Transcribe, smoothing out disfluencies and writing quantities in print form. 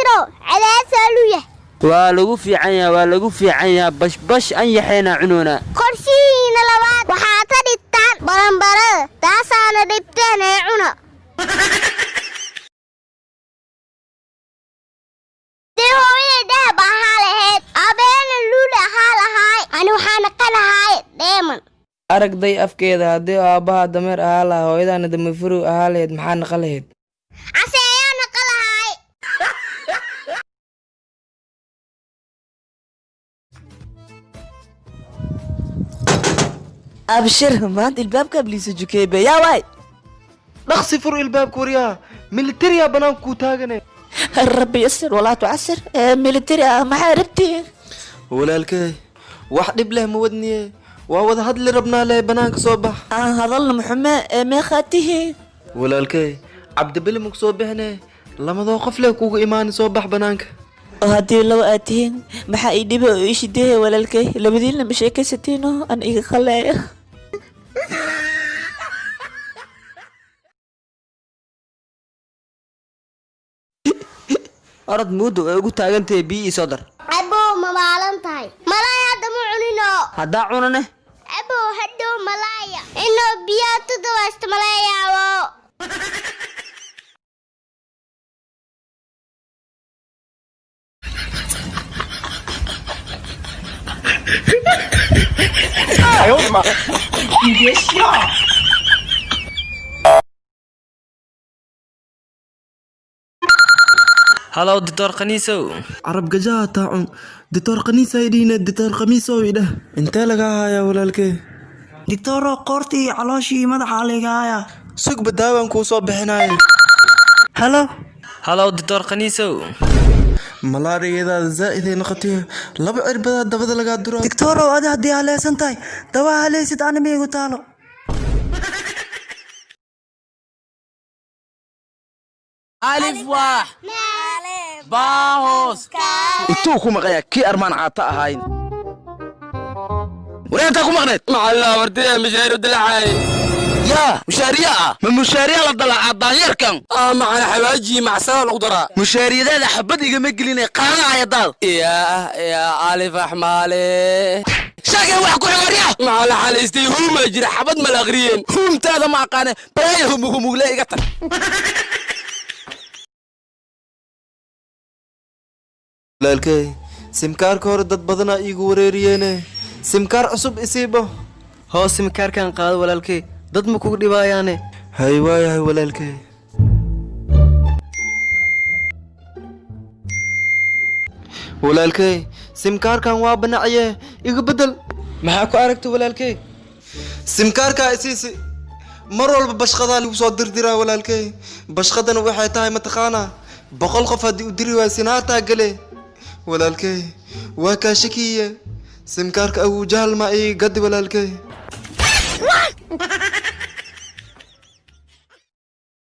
عينو على سالوية waa lagu fiican yahay bash an yaxayna cunuuna qorshihiina labaad waxaa ka dhigtaan baranbarada taasaana dhibteen ee cuna dee hooyada dahab ahaa lahayd abeena luul ahaa lahaay ani waxaana ka lahaay dheeman aragday afkeeda haddii aabbaha dameer ahaa lahaa hooyadaana dameerfurow ahaa lahayd maxaa naqa lahayd caseeyaana ka lahaay أبشر ما عند الباب قبل سجوكيبة يا واي نقصي فر الباب كوريا ملتري يا بنان كوتاغني الرب يسر ولا تعسر ميلتري ما حاربتي ولا الكي واحد بله مودني وهذا هاد اللي ربنا له بنانك صبح هظل محمى ما خاته ولا الكي عبد بل مكسوب هنا لما ذو قفله كوكو إيمان صبح بنانك هادي لو آتين maxaa ii dhiba oo ii shideeyay walaalkay labadiina ma sheekaysateeno aan iga khaleeyo orod muudo ay ugu taagantahay biyo soo dar abo ma maalan tahay malaay hadda ma cunino hadaa cunane abo haddo malaaya inoo biyo tudwaasta malaayawo哎呦我的妈！你别笑。هلو دكتور قنيسو عرب جاء تاعون دكتور قنيسة يدينا دكتور قميصو يده انت لقاها يا ولا الكي دكتور قورتي علاشي مدح عليها سوق بداوان كو صوب هناي هلو هلو دكتور قنيسو malaariyada zaid ay noqotay laba cirbada dabada laga duro دكتور واد هدي على سنتاي دوا علي سيد انا ميغو تالو ألف واحد باهوس intuu maqaya ki armaan caata ahayn wareenta ku maqneed معلا وردي مشاهير الدلعاي يا مشاريع ما مشاريع la dalaca daanyarkan معنا حواجي مع سنة القدرة mushaariyada xabad igama gelinay qaanaya daal يا ألف أحمالي شاكي wax ku xigariya معلا حاليستي هم يجري حبد ملاغريين هم تاذا ما قانه برايهم لا قتل laalkay simkaarka hore dad badan iigu wareeriyeene simkaar cusub isiibo hoos simkaarkan qaado walaalkay dad ma kugu dhibayaane hay waayahay walaalkay walaalkay simkaarkan waa banacye iga bedel maxaa ku aragtay walaalkay simkaarka isiisi mar walba bashqadaa lagu soo dirdiraa walaalkay bashqadana waxay tahay mataqaanaa 100 qof haddii u diri waay sinaartaa gale walaalkay waa kaa shakiye simkaarka agu jahal ma ii gadi walaalkay